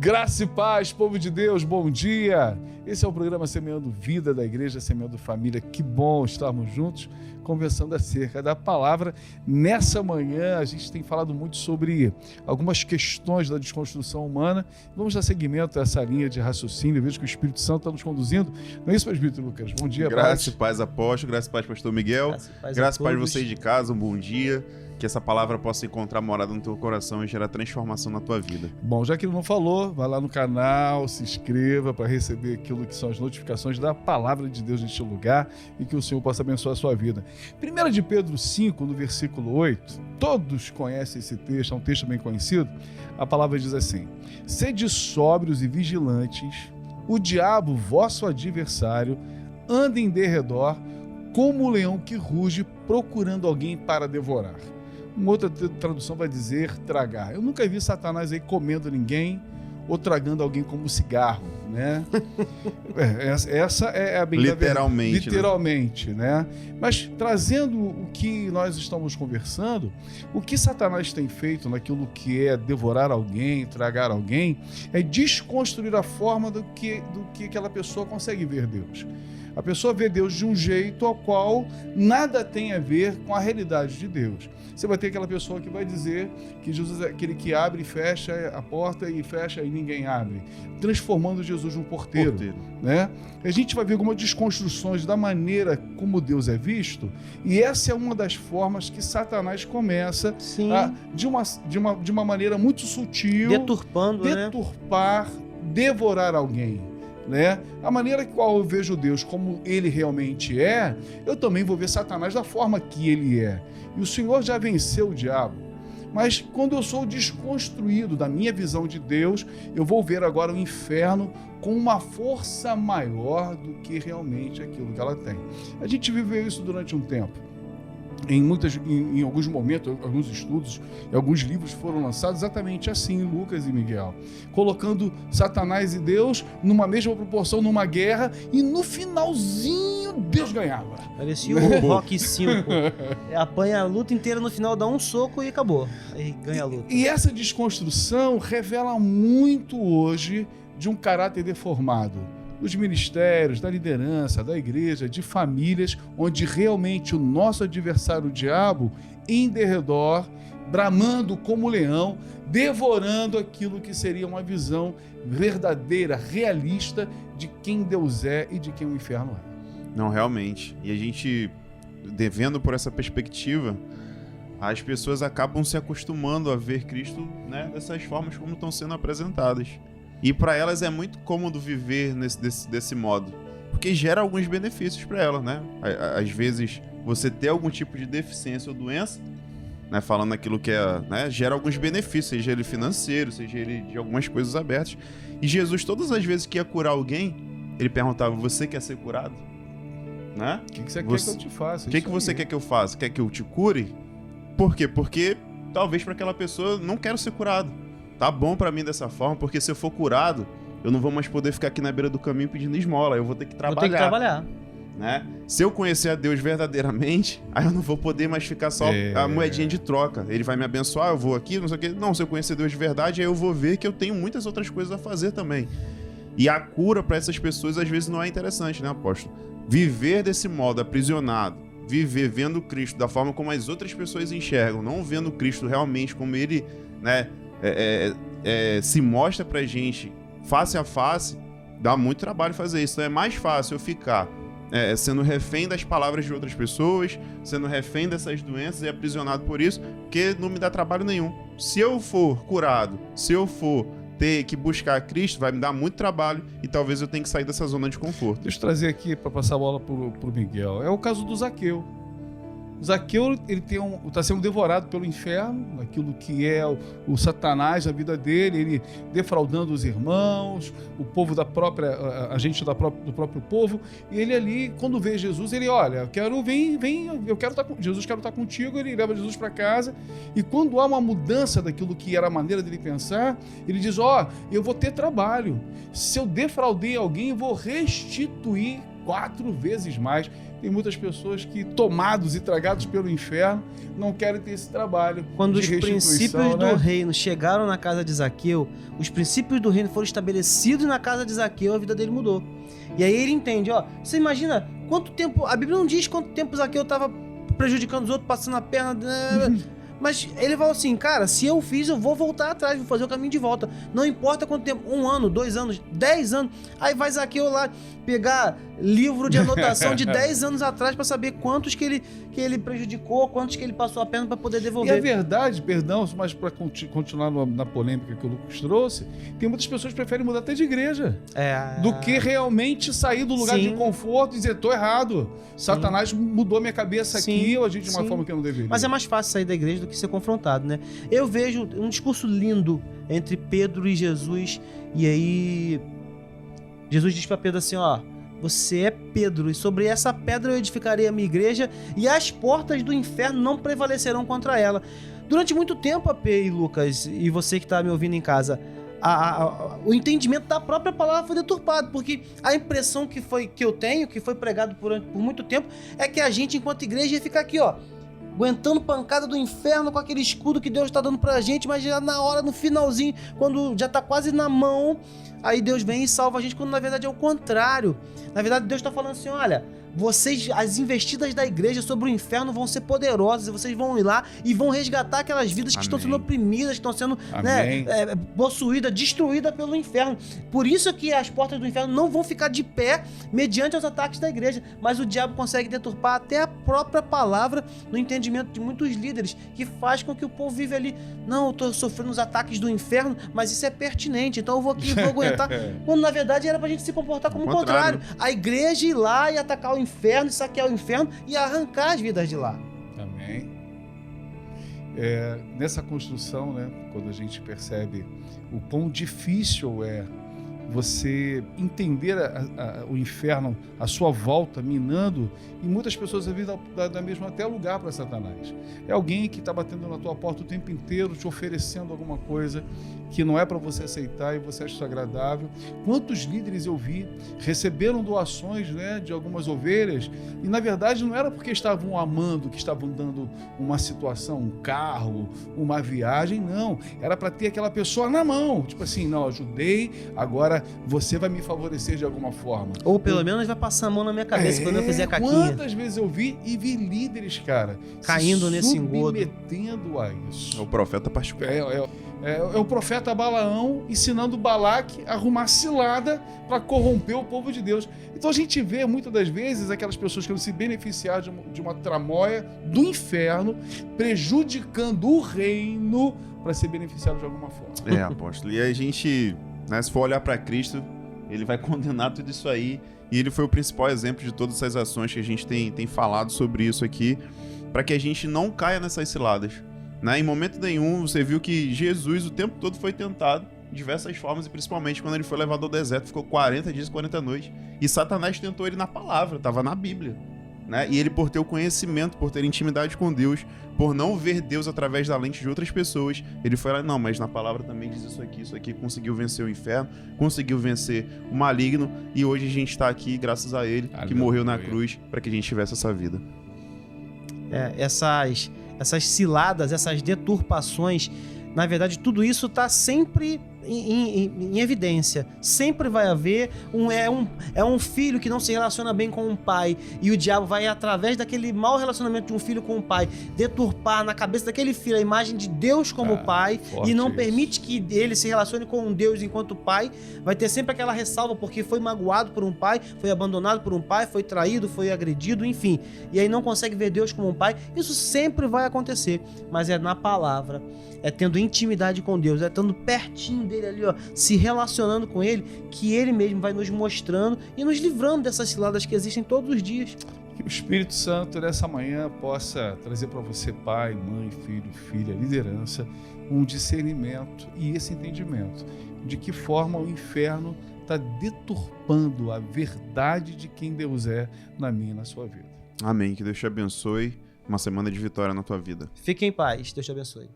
Graça e paz, povo de Deus, bom dia! Esse é o programa Semeando Vida da Igreja, Semeando Família. Que bom estarmos juntos conversando acerca da palavra. Nessa manhã a gente tem falado muito sobre algumas questões da desconstrução humana. Vamos dar seguimento a essa linha de raciocínio. Eu vejo que o Espírito Santo está nos conduzindo. Não é isso, presbítero Lucas? Bom dia, Graça e paz, apóstolo. Graça e paz, pastor Miguel. Graça e paz vocês de casa, um bom dia. Que essa palavra possa encontrar morada no teu coração e gerar transformação na tua vida. Bom, já que ele não falou, vai lá no canal, se inscreva para receber aquilo que são as notificações da palavra de Deus neste lugar e que o Senhor possa abençoar a sua vida. 1 de Pedro 5, no versículo 8, todos conhecem esse texto, é um texto bem conhecido. A palavra diz assim: sede sóbrios e vigilantes, o diabo, vosso adversário, anda em derredor como o leão que ruge, procurando alguém para devorar. Uma outra tradução vai dizer tragar. Eu nunca vi Satanás aí comendo ninguém ou tragando alguém como cigarro, né? Essa é a bem literalmente, literalmente, né? Mas trazendo o que nós estamos conversando, o que Satanás tem feito naquilo que é devorar alguém, tragar alguém, é desconstruir a forma do que aquela pessoa consegue ver Deus. A pessoa vê Deus de um jeito ao qual nada tem a ver com a realidade de Deus. Você vai ter aquela pessoa que vai dizer que Jesus é aquele que abre e fecha a porta e fecha e ninguém abre, transformando Jesus num porteiro. Né? A gente vai ver algumas desconstruções da maneira como Deus é visto, e essa é uma das formas que Satanás começa de uma maneira muito sutil, deturpar, devorar alguém. Né? A maneira qual eu vejo Deus como ele realmente é, eu também vou ver Satanás da forma que ele é. E o Senhor já venceu o diabo. Mas quando eu sou desconstruído da minha visão de Deus, eu vou ver agora o inferno com uma força maior do que realmente aquilo que ela tem. A gente viveu isso durante um tempo. Em alguns momentos, alguns estudos e alguns livros foram lançados exatamente assim, Lucas e Miguel, colocando Satanás e Deus numa mesma proporção, numa guerra, e no finalzinho Deus ganhava. Parecia o Rock 5. Apanha a luta inteira, no final dá um soco e acabou. Aí ganha a luta. E essa desconstrução revela muito hoje de um caráter deformado dos ministérios, da liderança, da igreja, de famílias, onde realmente o nosso adversário, o diabo, em derredor, bramando como leão, devorando aquilo que seria uma visão verdadeira, realista de quem Deus é e de quem o inferno é. Não, realmente. E a gente, devendo por essa perspectiva, as pessoas acabam se acostumando a ver Cristo, né, dessas formas como estão sendo apresentadas. E para elas é muito cômodo viver desse modo, porque gera alguns benefícios para elas, né? Às vezes você ter algum tipo de deficiência ou doença, né, falando aquilo que é, né, gera alguns benefícios, seja ele financeiro, seja ele de algumas coisas abertas. E Jesus, todas as vezes que ia curar alguém, ele perguntava: você quer ser curado? Né? O que você quer que eu te faça? O que você quer que eu faça? Quer que eu te cure? Por quê? Porque talvez para aquela pessoa não quero ser curado. Tá bom pra mim dessa forma, porque se eu for curado, eu não vou mais poder ficar aqui na beira do caminho pedindo esmola, eu vou ter que trabalhar. Né? Se eu conhecer a Deus verdadeiramente, aí eu não vou poder mais ficar só a moedinha de troca. Ele vai me abençoar, eu vou aqui, não sei o quê. Não, se eu conhecer Deus de verdade, aí eu vou ver que eu tenho muitas outras coisas a fazer também. E a cura pra essas pessoas às vezes não é interessante, né, apóstolo? Viver desse modo, aprisionado, viver vendo Cristo da forma como as outras pessoas enxergam, não vendo Cristo realmente como ele, né, se mostra pra gente face a face, dá muito trabalho fazer isso. Então é mais fácil eu ficar sendo refém das palavras de outras pessoas, sendo refém dessas doenças e aprisionado por isso, que não me dá trabalho nenhum. Se eu for curado, se eu for ter que buscar Cristo, vai me dar muito trabalho e talvez eu tenha que sair dessa zona de conforto. Deixa eu trazer aqui para passar a bola pro Miguel. É o caso do Zaqueu. Zaqueu, ele está sendo devorado pelo inferno, aquilo que é o Satanás, a vida dele, ele defraudando os irmãos, o povo da própria, a gente do próprio povo, e ele ali, quando vê Jesus, ele, olha, eu quero, eu quero estar com Jesus, quero estar contigo, ele leva Jesus para casa, e quando há uma mudança daquilo que era a maneira dele pensar, ele diz, eu vou ter trabalho, se eu defraudei alguém, eu vou restituir 4 vezes mais. Tem muitas pessoas que, tomados e tragados pelo inferno, não querem ter esse trabalho. Quando os de restituição, princípios né? do reino chegaram na casa de Zaqueu, os princípios do reino foram estabelecidos na casa de Zaqueu, a vida dele mudou. E aí ele entende, ó, você imagina quanto tempo, a Bíblia não diz quanto tempo Zaqueu estava prejudicando os outros, passando a perna, mas ele falou assim, cara, se eu fiz, eu vou voltar atrás, vou fazer o caminho de volta. Não importa quanto tempo, 1 ano, 2 anos, 10 anos. Aí vai Zaqueu lá pegar livro de anotação de 10 anos atrás para saber quantos que ele prejudicou, quantos que ele passou a perna para poder E devolver. a verdade, perdão, mas para continuar na polêmica que o Lucas trouxe, tem muitas pessoas que preferem mudar até de igreja do que realmente sair do lugar Sim. de conforto e dizer, tô errado. Satanás mudou minha cabeça aqui, Sim, eu agindo de uma sim. forma que eu não deveria. Mas é mais fácil sair da igreja do que ser confrontado, né? Eu vejo um discurso lindo entre Pedro e Jesus, e aí Jesus diz para Pedro assim, ó, você é Pedro, e sobre essa pedra eu edificarei a minha igreja, e as portas do inferno não prevalecerão contra ela. Durante muito tempo, AP e Lucas, e você que está me ouvindo em casa, o entendimento da própria palavra foi deturpado, porque a impressão que eu tenho, que foi pregado por muito tempo, é que a gente, enquanto igreja, ia ficar aqui, ó, aguentando pancada do inferno com aquele escudo que Deus está dando pra gente, mas já na hora, no finalzinho, quando já tá quase na mão, aí Deus vem e salva a gente, quando na verdade é o contrário. Na verdade, Deus tá falando assim, olha, as investidas da igreja sobre o inferno vão ser poderosas, e vocês vão ir lá e vão resgatar aquelas vidas que estão sendo oprimidas, que estão sendo possuídas, destruídas pelo inferno. Por isso que as portas do inferno não vão ficar de pé mediante os ataques da igreja, mas o diabo consegue deturpar até a própria palavra no entendimento de muitos líderes, que faz com que o povo vive ali, não, eu tô sofrendo os ataques do inferno, mas isso é pertinente, então eu vou aqui, vou aguentar, quando na verdade era pra gente se comportar como o contrário. A igreja ir lá e atacar o inferno, e saquear o inferno e arrancar as vidas de lá. Amém. Nessa construção, né, quando a gente percebe o quão difícil é você entender o inferno à sua volta, minando, e muitas pessoas às vezes dá mesmo até lugar para Satanás. É alguém que está batendo na tua porta o tempo inteiro, te oferecendo alguma coisa que não é para você aceitar e você acha isso agradável. Quantos líderes eu vi receberam doações, né, de algumas ovelhas, e na verdade não era porque estavam amando, que estavam dando uma situação, um carro, uma viagem, não. Era para ter aquela pessoa na mão, tipo assim, não, ajudei, agora você vai me favorecer de alguma forma. Ou pelo menos vai passar a mão na minha cabeça quando eu fizer a caquinha. Quantas vezes eu vi líderes, cara, caindo nesse engodo, submetendo a isso. É o profeta particular. É o profeta Balaão ensinando Balaque a arrumar cilada para corromper o povo de Deus. Então a gente vê muitas das vezes aquelas pessoas que vão se beneficiar de uma tramóia do inferno, prejudicando o reino para ser beneficiado de alguma forma. Apóstolo. E a gente, né, se for olhar para Cristo, ele vai condenar tudo isso aí. E ele foi o principal exemplo de todas essas ações que a gente tem falado sobre isso aqui, para que a gente não caia nessas ciladas. Né? Em momento nenhum você viu que Jesus o tempo todo foi tentado de diversas formas, e principalmente quando ele foi levado ao deserto, ficou 40 dias e 40 noites, e Satanás tentou ele na palavra, estava na Bíblia, né? E ele, por ter o conhecimento, por ter intimidade com Deus, por não ver Deus através da lente de outras pessoas, ele foi lá, não, mas na palavra também diz isso aqui, conseguiu vencer o inferno, conseguiu vencer o maligno, e hoje a gente está aqui graças a ele, que morreu na cruz para que a gente tivesse essa vida. Essas ciladas, essas deturpações, na verdade, tudo isso está sempre em evidência. Sempre vai haver um filho que não se relaciona bem com um pai, e o diabo vai, através daquele mau relacionamento de um filho com um pai, deturpar na cabeça daquele filho a imagem de Deus como pai, e não permite que ele se relacione com um Deus enquanto pai. Vai ter sempre aquela ressalva porque foi magoado por um pai, foi abandonado por um pai, foi traído, foi agredido, enfim, e aí não consegue ver Deus como um pai. Isso sempre vai acontecer, mas é na palavra, é tendo intimidade com Deus, é estando pertinho dele ali, ó, se relacionando com ele, que ele mesmo vai nos mostrando e nos livrando dessas ciladas que existem todos os dias. Que o Espírito Santo nessa manhã possa trazer para você, pai, mãe, filho, filha, liderança, um discernimento e esse entendimento de que forma o inferno está deturpando a verdade de quem Deus é na minha e na sua vida. Amém. Que Deus te abençoe. Uma semana de vitória na tua vida. Fique em paz. Deus te abençoe.